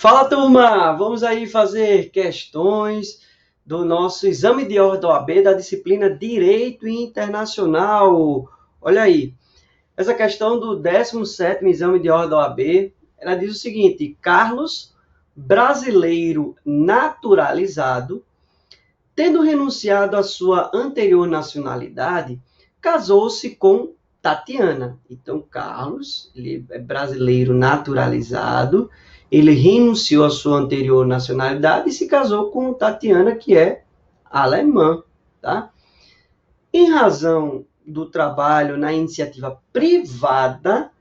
Fala, turma! Vamos aí fazer questões do nosso exame de ordem da OAB da disciplina Direito Internacional. Olha aí, essa questão do 17º exame de ordem da OAB, ela diz o seguinte: Carlos, brasileiro naturalizado, tendo renunciado à sua anterior nacionalidade, casou-se com Tatiana. Então, Carlos, ele é brasileiro naturalizado, ele renunciou à sua anterior nacionalidade e se casou com Tatiana, que é alemã, tá? Em razão do trabalho na iniciativa privada,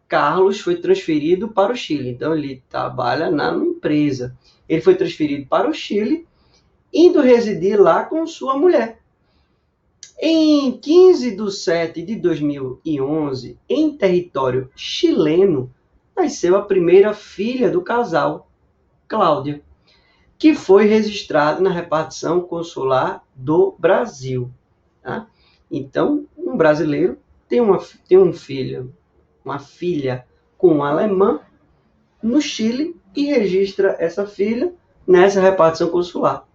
Carlos foi transferido para o Chile. Então, ele trabalha na empresa. Ele foi transferido para o Chile, indo residir lá com sua mulher. Em 15 de setembro de 2011, em território chileno, nasceu a primeira filha do casal, Cláudia, que foi registrada na repartição consular do Brasil. Tá? Então, um brasileiro tem um filho, uma filha com um alemã no Chile e registra essa filha nessa repartição consular.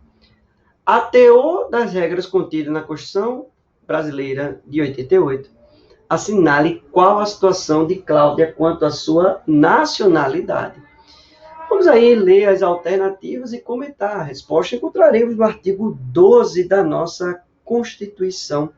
A teor das regras contidas na Constituição Brasileira de 88, assinale qual a situação de Cláudia quanto à sua nacionalidade. Vamos aí ler as alternativas e comentar. A resposta encontraremos no artigo 12 da nossa Constituição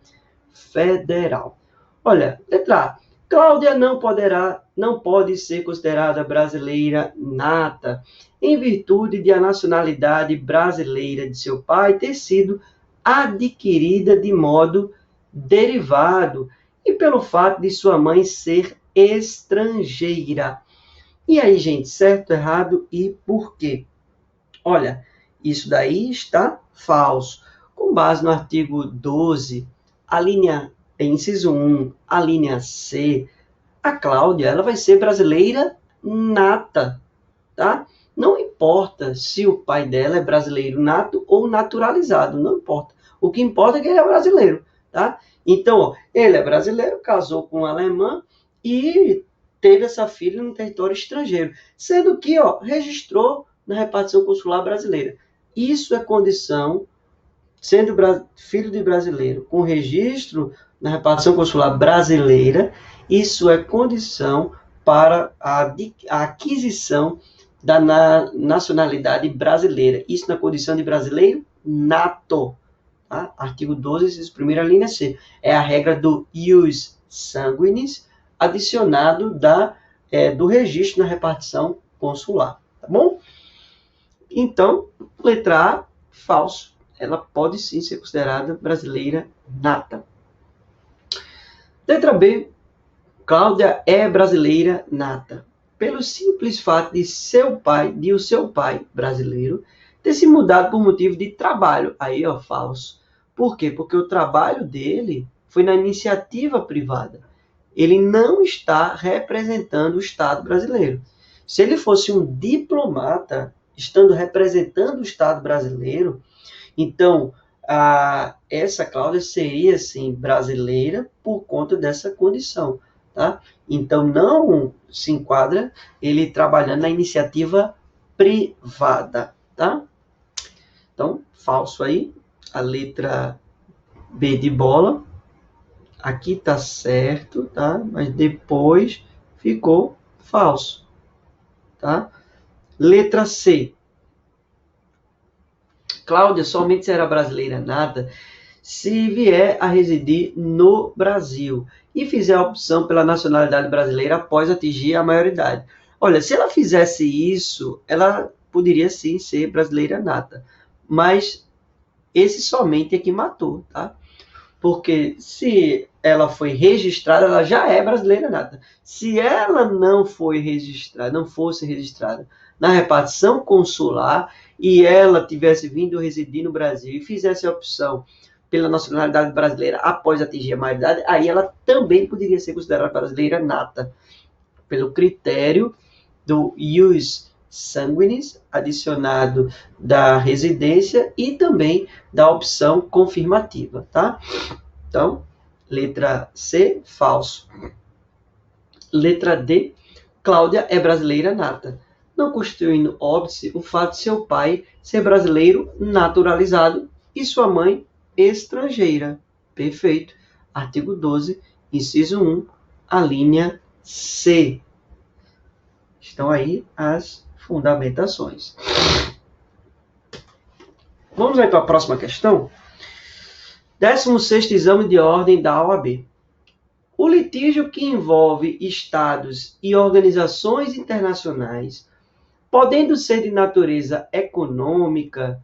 Federal. Olha, letra A. Cláudia não pode ser considerada brasileira nata, em virtude de a nacionalidade brasileira de seu pai ter sido adquirida de modo derivado e pelo fato de sua mãe ser estrangeira. E aí, gente, certo, errado e por quê? Olha, isso daí está falso. Com base no artigo 12, a linha inciso 1, a linha C, a Cláudia, ela vai ser brasileira nata, tá? Não importa se o pai dela é brasileiro nato ou naturalizado, não importa. O que importa é que ele é brasileiro, tá? Então, ó, ele é brasileiro, casou com uma alemã e teve essa filha no território estrangeiro, sendo que, ó, registrou na repartição consular brasileira. Isso é condição, sendo filho de brasileiro, com registro na repartição consular brasileira, isso é condição para a aquisição da nacionalidade brasileira. Isso na condição de brasileiro nato. Tá? Artigo 12, primeira linha C. É a regra do ius sanguinis, adicionado do registro na repartição consular. Tá bom? Então, letra A, falso. Ela pode sim ser considerada brasileira nata. Letra B, Cláudia é brasileira nata, pelo simples fato de o seu pai brasileiro, ter se mudado por motivo de trabalho. Aí, ó, falso. Por quê? Porque o trabalho dele foi na iniciativa privada. Ele não está representando o Estado brasileiro. Se ele fosse um diplomata, estando representando o Estado brasileiro, então essa Cláudia seria, sim, brasileira por conta dessa condição. Tá? Então, não se enquadra ele trabalhando na iniciativa privada. Tá? Então, falso aí. A letra B de bola. Aqui está certo, tá? Mas depois ficou falso. Tá? Letra C. Cláudia somente será brasileira nata se vier a residir no Brasil e fizer a opção pela nacionalidade brasileira após atingir a maioridade. Olha, se ela fizesse isso, ela poderia sim ser brasileira nata, mas esse somente é que matou, tá? Porque se ela foi registrada, ela já é brasileira nata. Se ela não fosse registrada na repartição consular e ela tivesse vindo residir no Brasil e fizesse a opção pela nacionalidade brasileira após atingir a maioridade, aí ela também poderia ser considerada brasileira nata, pelo critério do ius sanguinis, adicionado da residência e também da opção confirmativa, tá? Então, letra C, falso. Letra D, Cláudia é brasileira nata, não constituindo óbice o fato de seu pai ser brasileiro naturalizado e sua mãe estrangeira. Perfeito. Artigo 12, inciso 1, a linha C. Estão aí as fundamentações. Vamos aí para a próxima questão. 16º exame de ordem da OAB. O litígio que envolve estados e organizações internacionais, podendo ser de natureza econômica,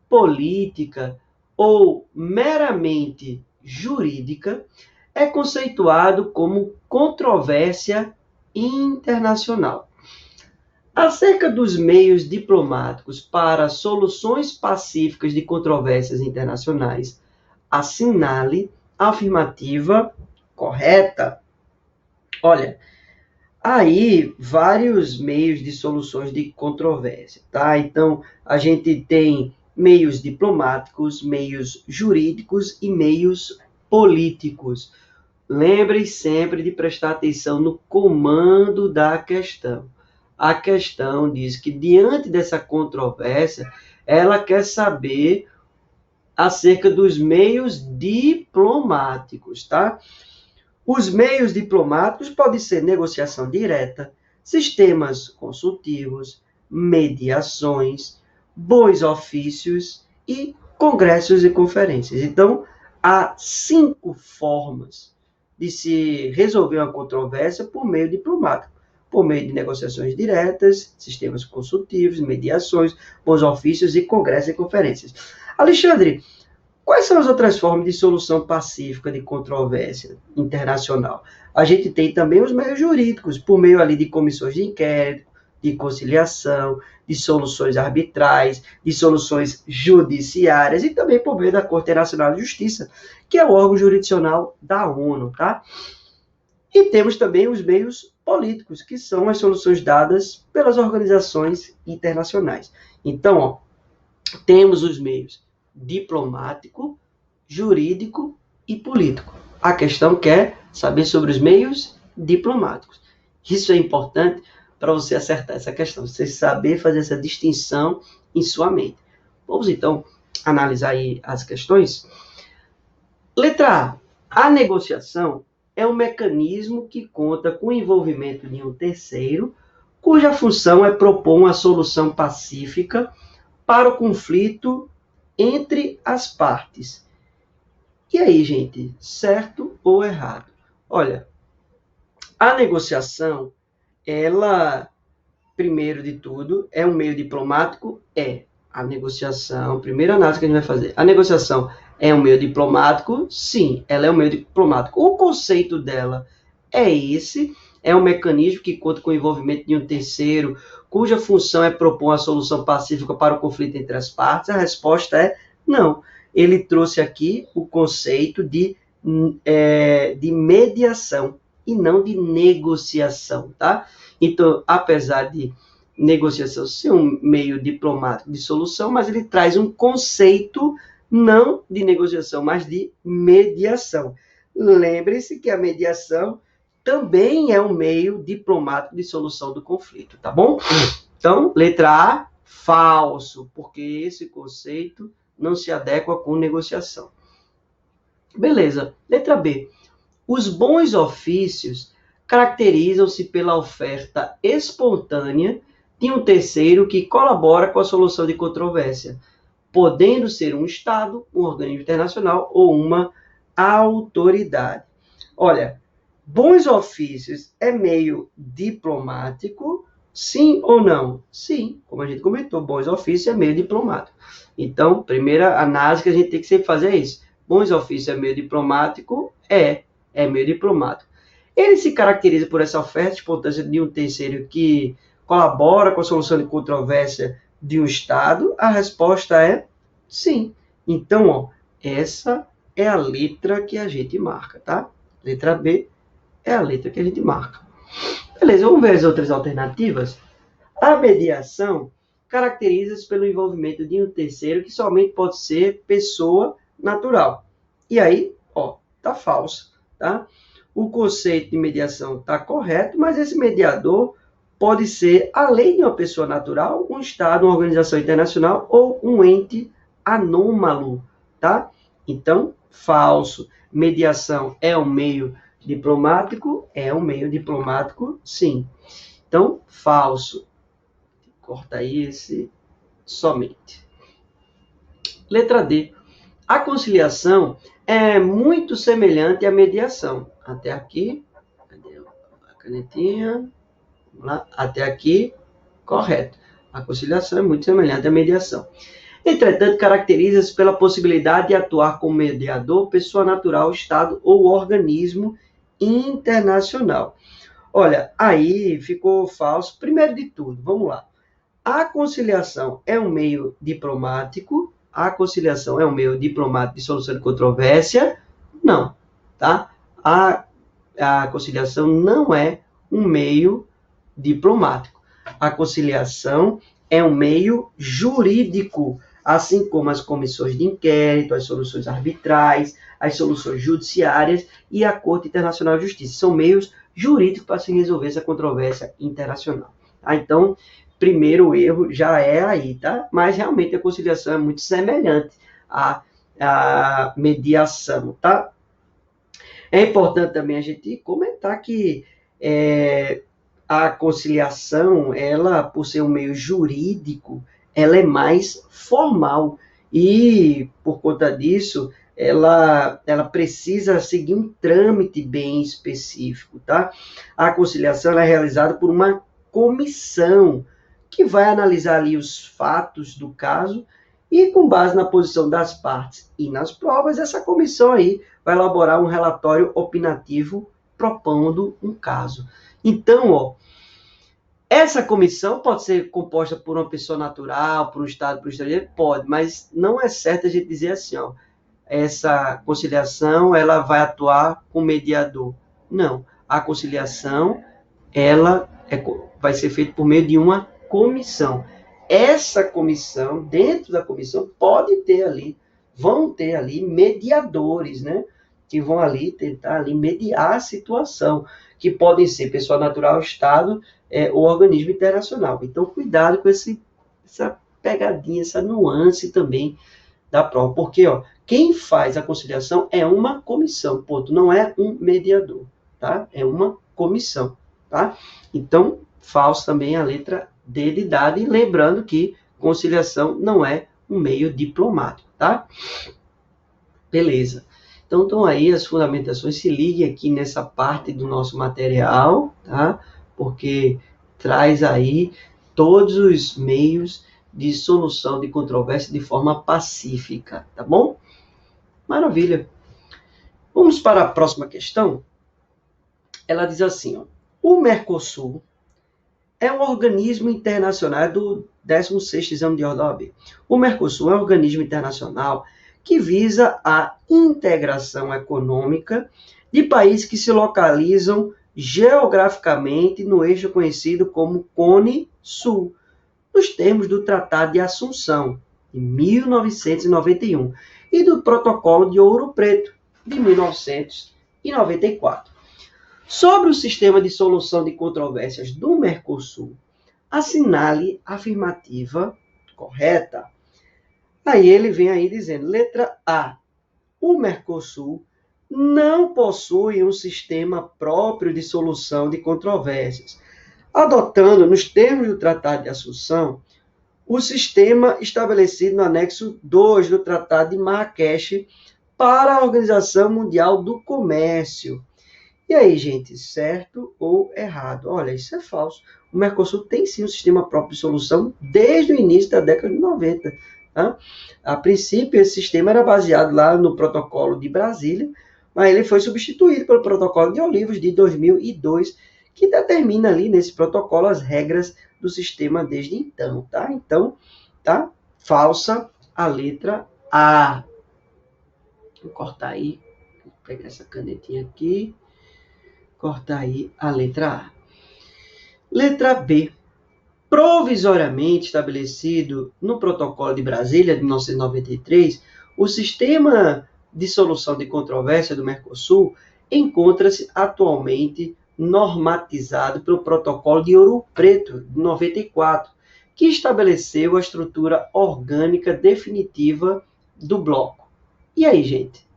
política ou meramente jurídica, é conceituado como controvérsia internacional. Acerca dos meios diplomáticos para soluções pacíficas de controvérsias internacionais, assinale a afirmativa correta. Olha, aí vários meios de soluções de controvérsia, tá? Então, a gente tem meios diplomáticos, meios jurídicos e meios políticos. Lembre sempre de prestar atenção no comando da questão. A questão diz que, diante dessa controvérsia, ela quer saber acerca dos meios diplomáticos, tá? Os meios diplomáticos podem ser negociação direta, sistemas consultivos, mediações, bons ofícios e congressos e conferências. Então, há 5 formas de se resolver uma controvérsia por meio diplomático. Por meio de negociações diretas, sistemas consultivos, mediações, bons ofícios e congressos e conferências. Alexandre, quais são as outras formas de solução pacífica de controvérsia internacional? A gente tem também os meios jurídicos, por meio ali de comissões de inquérito, de conciliação, de soluções arbitrais, de soluções judiciárias e também por meio da Corte Internacional de Justiça, que é o órgão jurisdicional da ONU, tá? E temos também os meios políticos, que são as soluções dadas pelas organizações internacionais. Então, ó, temos os meios diplomático, jurídico e político. A questão quer saber sobre os meios diplomáticos. Isso é importante para você acertar essa questão, você saber fazer essa distinção em sua mente. Vamos então analisar aí as questões. Letra A. A negociação é um mecanismo que conta com o envolvimento de um terceiro, cuja função é propor uma solução pacífica para o conflito entre as partes. E aí, gente, certo ou errado? Olha, a negociação, ela, primeiro de tudo, é um meio diplomático? É. A negociação, primeira análise que a gente vai fazer. A negociação é um meio diplomático? Sim, ela é um meio diplomático. O conceito dela é esse, é um mecanismo que conta com o envolvimento de um terceiro, cuja função é propor uma solução pacífica para o conflito entre as partes. A resposta é não. Ele trouxe aqui o conceito de mediação e não de negociação, tá? Então, apesar de negociação ser um meio diplomático de solução, mas ele traz um conceito não de negociação, mas de mediação. Lembre-se que a mediação também é um meio diplomático de solução do conflito, tá bom? Então, letra A, falso, porque esse conceito não se adequa com negociação. Beleza. Letra B. Os bons ofícios caracterizam-se pela oferta espontânea de um terceiro que colabora com a solução de controvérsia, podendo ser um Estado, um organismo internacional ou uma autoridade. Olha, bons ofícios é meio diplomático, sim ou não? Sim, como a gente comentou, bons ofícios é meio diplomático. Então, primeira análise que a gente tem que sempre fazer é isso. Bons ofícios é meio diplomático? É meio diplomático. Ele se caracteriza por essa oferta espontânea de um terceiro que colabora com a solução de controvérsia de um Estado? A resposta é sim. Então, ó, essa é a letra que a gente marca, tá? Letra B é a letra que a gente marca. Beleza, vamos ver as outras alternativas? A mediação caracteriza-se pelo envolvimento de um terceiro que somente pode ser pessoa natural. E aí, ó, tá falso, tá? O conceito de mediação tá correto, mas esse mediador pode ser, além de uma pessoa natural, um Estado, uma organização internacional ou um ente anômalo, tá? Então, falso. Mediação é um meio diplomático? É um meio diplomático, sim. Então, falso. Corta aí esse somente. Letra D. A conciliação é muito semelhante à mediação. Até aqui, cadê a canetinha? Vamos lá, até aqui, correto. A conciliação é muito semelhante à mediação. Entretanto, caracteriza-se pela possibilidade de atuar como mediador, pessoa natural, Estado ou organismo internacional. Olha, aí ficou falso. Primeiro de tudo, vamos lá. A conciliação é um meio diplomático? A conciliação é um meio diplomático de solução de controvérsia? Não, tá? A conciliação não é um meio diplomático. A conciliação é um meio jurídico, assim como as comissões de inquérito, as soluções arbitrais, as soluções judiciárias e a Corte Internacional de Justiça. São meios jurídicos para se resolver essa controvérsia internacional. Tá? Então, primeiro erro já é aí, tá? Mas realmente a conciliação é muito semelhante à mediação, tá? É importante também a gente comentar que a conciliação, ela, por ser um meio jurídico, ela é mais formal e, por conta disso, ela precisa seguir um trâmite bem específico, tá? A conciliação ela é realizada por uma comissão que vai analisar ali os fatos do caso e, com base na posição das partes e nas provas, essa comissão aí vai elaborar um relatório opinativo propondo um caso. Então, ó, essa comissão pode ser composta por uma pessoa natural, por um Estado, por um estrangeiro? Pode, mas não é certo a gente dizer assim, ó, essa conciliação ela vai atuar com mediador. Não, a conciliação ela vai ser feita por meio de uma comissão. Essa comissão, dentro da comissão, vão ter ali mediadores, né? Que vão ali tentar ali mediar a situação, que podem ser pessoa natural, Estado, ou organismo internacional. Então, cuidado com essa pegadinha, essa nuance também da prova, porque ó, quem faz a conciliação é uma comissão, ponto, não é um mediador, tá? É uma comissão, tá? Então, falso também a letra D de dado, e lembrando que conciliação não é um meio diplomático, tá? Beleza. Então, estão aí as fundamentações, se ligue aqui nessa parte do nosso material, tá? Porque traz aí todos os meios de solução de controvérsia de forma pacífica, tá bom? Maravilha. Vamos para a próxima questão. Ela diz assim, ó, o Mercosul é um organismo internacional do 16º Exame de Ordem da OAB. O Mercosul é um organismo internacional que visa a integração econômica de países que se localizam geograficamente no eixo conhecido como Cone Sul, nos termos do Tratado de Assunção, de 1991, e do Protocolo de Ouro Preto, de 1994. Sobre o sistema de solução de controvérsias do Mercosul, assinale a afirmativa correta. Aí ele vem aí dizendo, letra A, o Mercosul não possui um sistema próprio de solução de controvérsias, adotando, nos termos do Tratado de Assunção, o sistema estabelecido no anexo 2 do Tratado de Marrakech para a Organização Mundial do Comércio. E aí, gente, certo ou errado? Olha, isso é falso. O Mercosul tem sim um sistema próprio de solução desde o início da década de 90. Tá? A princípio, esse sistema era baseado lá no Protocolo de Brasília, mas ele foi substituído pelo Protocolo de Olivos de 2002, que determina ali nesse protocolo as regras do sistema desde então, tá? Então, tá? Falsa a letra A. Vou cortar aí, vou pegar essa canetinha aqui, cortar aí a letra A. Letra B. Provisoriamente estabelecido no Protocolo de Brasília de 1993, o sistema de solução de controvérsia do Mercosul encontra-se atualmente normatizado pelo Protocolo de Ouro Preto, de 94, que estabeleceu a estrutura orgânica definitiva do bloco. E aí, gente?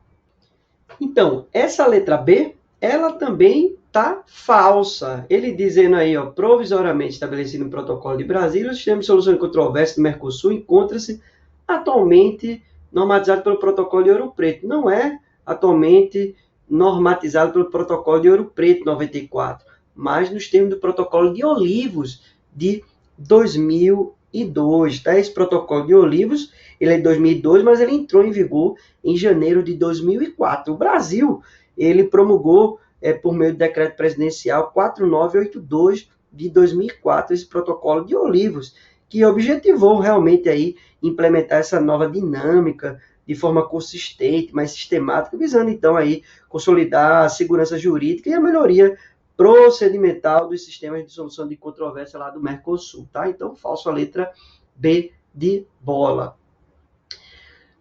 Então, essa letra B, ela também está falsa. Ele dizendo aí, ó, provisoriamente estabelecido no Protocolo de Brasília, o sistema de solução de controvérsia do Mercosul encontra-se atualmente normatizado pelo Protocolo de Ouro Preto. Não é atualmente normatizado pelo Protocolo de Ouro Preto, 94, mas nos termos do Protocolo de Olivos, de 2002. Tá? Esse Protocolo de Olivos, ele é de 2002, mas ele entrou em vigor em janeiro de 2004. O Brasil, ele promulgou, por meio do decreto presidencial 4982 de 2004, esse Protocolo de Olivos, que objetivou realmente aí implementar essa nova dinâmica de forma consistente, mais sistemática, visando então aí consolidar a segurança jurídica e a melhoria procedimental dos sistemas de solução de controvérsia lá do Mercosul, tá? Então, falso a letra B de bola.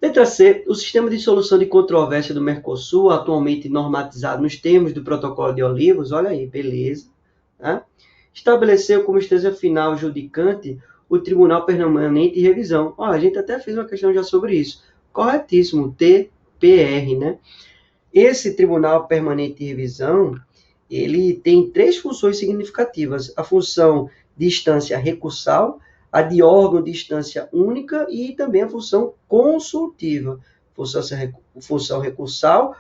Letra C, o sistema de solução de controvérsia do Mercosul, atualmente normatizado nos termos do Protocolo de Olivos, olha aí, beleza, tá? Estabeleceu como instância final judicante o Tribunal Permanente de Revisão. Ó, a gente até fez uma questão já sobre isso. Corretíssimo, TPR, né? Esse Tribunal Permanente de Revisão, ele tem 3 funções significativas. A função de instância recursal, a de órgão de instância única e também a função consultiva. Função recursal,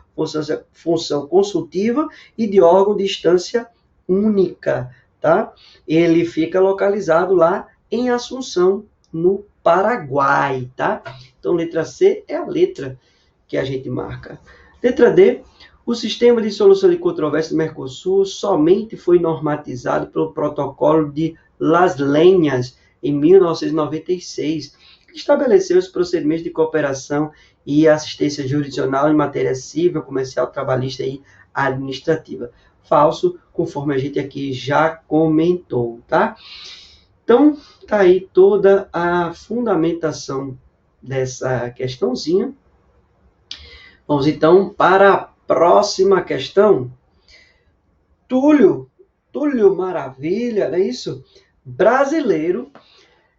função consultiva e de órgão de instância única, tá? Ele fica localizado lá em Assunção, no Paraguai, tá? Então, letra C é a letra que a gente marca. Letra D, o sistema de solução de controvérsia do Mercosul somente foi normatizado pelo Protocolo de Las Lenhas, em 1996, que estabeleceu os procedimentos de cooperação e assistência jurisdicional em matéria civil, comercial, trabalhista e administrativa. Falso, conforme a gente aqui já comentou, tá? Então, tá aí toda a fundamentação dessa questãozinha. Vamos então para a próxima questão. Túlio Maravilha, não é isso? Brasileiro,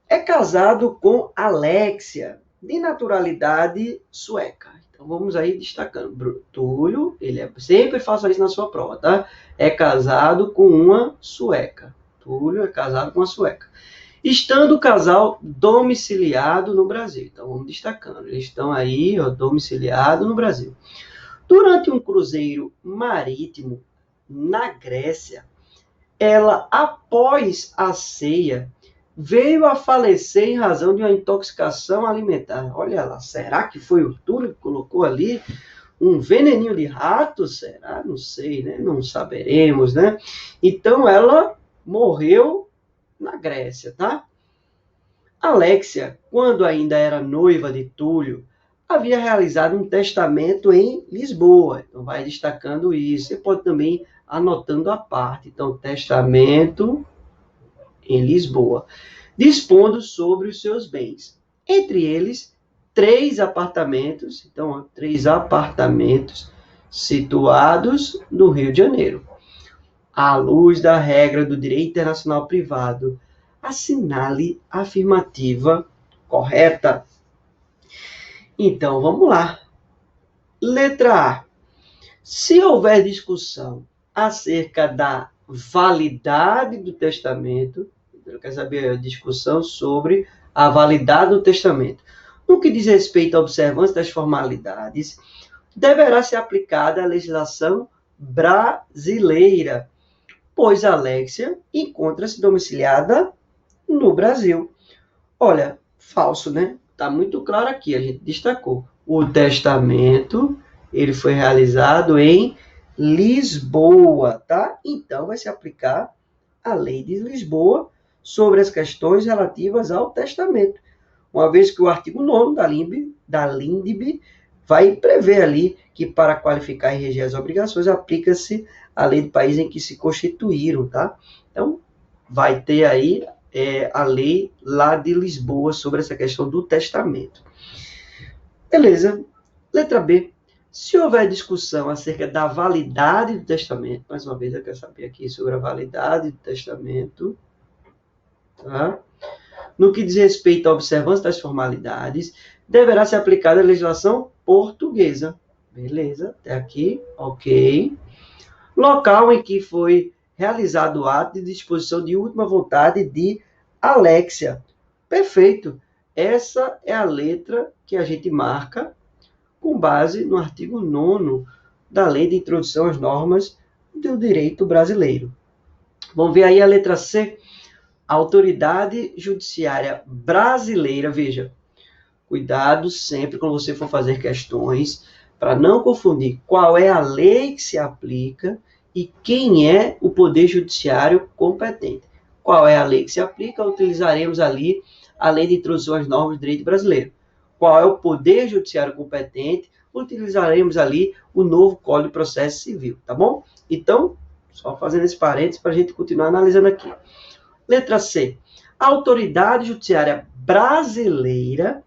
é casado com Alexia, de naturalidade sueca. Então vamos aí destacando. Túlio, sempre faça isso na sua prova, tá? É casado com uma sueca. Túlio é casado com uma sueca. Estando o casal domiciliado no Brasil. Então vamos destacando. Eles estão aí, ó, domiciliado no Brasil. Durante um cruzeiro marítimo na Grécia, ela, após a ceia, veio a falecer em razão de uma intoxicação alimentar. Olha lá, será que foi o Túlio que colocou ali um veneninho de rato? Será? Não sei, né? Não saberemos, né? Então, ela morreu na Grécia, tá? Alexia, quando ainda era noiva de Túlio, havia realizado um testamento em Lisboa. Então, vai destacando isso. Você pode também anotando a parte. Então, testamento em Lisboa, dispondo sobre os seus bens. Entre eles, 3 apartamentos. Então, 3 apartamentos situados no Rio de Janeiro. À luz da regra do direito internacional privado, assinale a afirmativa correta. Então, vamos lá. Letra A. Se houver discussão acerca da validade do testamento, eu quero saber a discussão sobre a validade do testamento. No que diz respeito à observância das formalidades, deverá ser aplicada a legislação brasileira, pois Alexia encontra-se domiciliada no Brasil. Olha, falso, né? Está muito claro aqui, a gente destacou. O testamento, ele foi realizado em Lisboa, tá? Então, vai se aplicar a lei de Lisboa sobre as questões relativas ao testamento. Uma vez que o artigo 9º da LINDB vai prever ali que para qualificar e reger as obrigações, aplica-se a lei do país em que se constituíram, tá? Então, vai ter aí a lei lá de Lisboa sobre essa questão do testamento. Beleza. Letra B. Se houver discussão acerca da validade do testamento, mais uma vez eu quero saber aqui sobre a validade do testamento, tá? No que diz respeito à observância das formalidades, deverá ser aplicada a legislação portuguesa. Beleza, até aqui, ok. Local em que foi realizado o ato de disposição de última vontade de Alexia. Perfeito. Essa é a letra que a gente marca com base no artigo 9º da Lei de Introdução às Normas do Direito Brasileiro. Vamos ver aí a letra C. A autoridade judiciária brasileira, veja, cuidado sempre quando você for fazer questões, para não confundir qual é a lei que se aplica e quem é o poder judiciário competente. Qual é a lei que se aplica? Utilizaremos ali a Lei de Introdução às Normas do Direito Brasileiro. Qual é o poder judiciário competente? Utilizaremos ali o novo Código de Processo Civil, tá bom? Então, só fazendo esse parênteses para a gente continuar analisando aqui. Letra C. A autoridade judiciária brasileira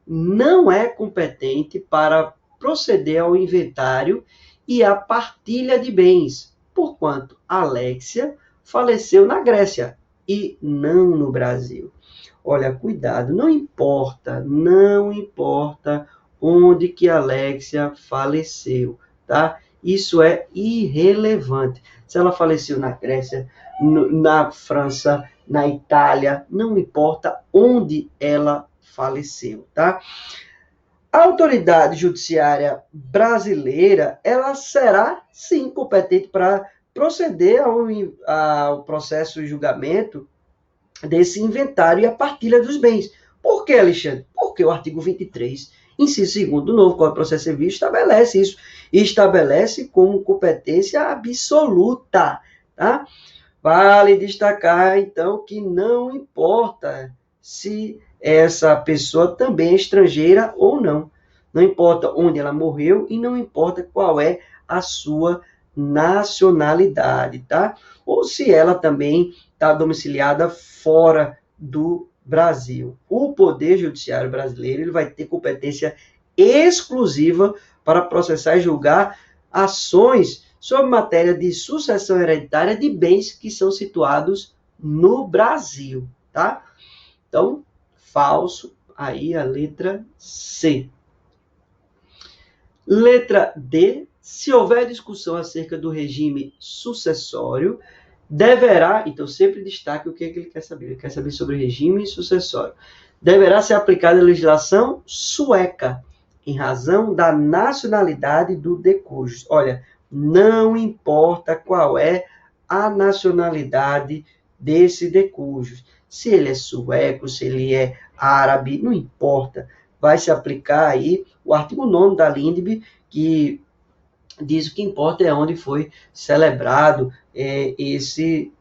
não é competente para proceder ao inventário e à partilha de bens, porquanto Alexia faleceu na Grécia e não no Brasil. Olha, cuidado, não importa onde que Alexia faleceu, tá? Isso é irrelevante. Se ela faleceu na Grécia, na França, na Itália, não importa onde ela faleceu, tá? A autoridade judiciária brasileira, ela será, sim, competente para proceder ao processo de julgamento desse inventário e a partilha dos bens. Por que, Alexandre? Porque o artigo 23, inciso 2º do novo Código de Processo Civil estabelece isso. E estabelece como competência absoluta, tá? Vale destacar, então, que não importa se essa pessoa também é estrangeira ou não. Não importa onde ela morreu e não importa qual é a sua nacionalidade, tá? Ou se ela também está domiciliada fora do Brasil. O Poder Judiciário brasileiro ele vai ter competência exclusiva para processar e julgar ações sobre matéria de sucessão hereditária de bens que são situados no Brasil, tá? Então, falso, aí a letra C. Letra D. Se houver discussão acerca do regime sucessório, deverá, então sempre destaque o que ele quer saber. Ele quer saber sobre regime sucessório. Deverá ser aplicada a legislação sueca, em razão da nacionalidade do decujus. Olha, não importa qual é a nacionalidade desse decujus. Se ele é sueco, se ele é árabe, não importa. Vai se aplicar aí o artigo 9º da LINDB, que diz o que importa é onde foi celebrado esse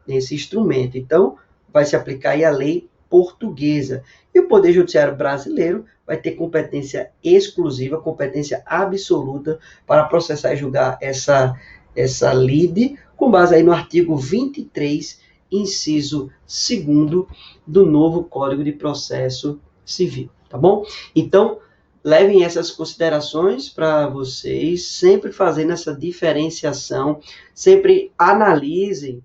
instrumento. Então, vai se aplicar aí a lei portuguesa. E o Poder Judiciário brasileiro vai ter competência exclusiva, competência absoluta para processar e julgar essa lide, com base aí no artigo 23, inciso 2º do novo Código de Processo Civil, tá bom? Então, levem essas considerações para vocês, sempre fazendo essa diferenciação, sempre analisem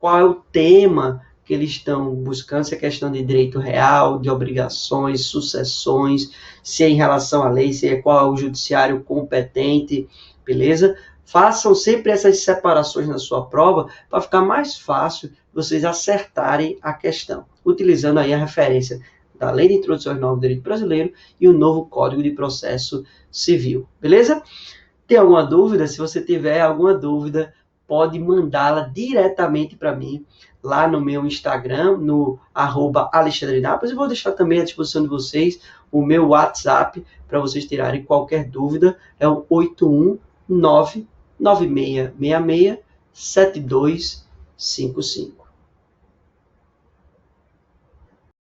qual é o tema que eles estão buscando, se é questão de direito real, de obrigações, sucessões, se é em relação à lei, se é qual é o judiciário competente, beleza? Façam sempre essas separações na sua prova para ficar mais fácil vocês acertarem a questão, utilizando aí a referência da Lei de Introdução às Normas do Direito Brasileiro e o novo Código de Processo Civil, beleza? Tem alguma dúvida? Se você tiver alguma dúvida, pode mandá-la diretamente para mim, lá no meu Instagram, no @alexandrenapoles, e vou deixar também à disposição de vocês o meu WhatsApp, para vocês tirarem qualquer dúvida, é o 819-9666-7255.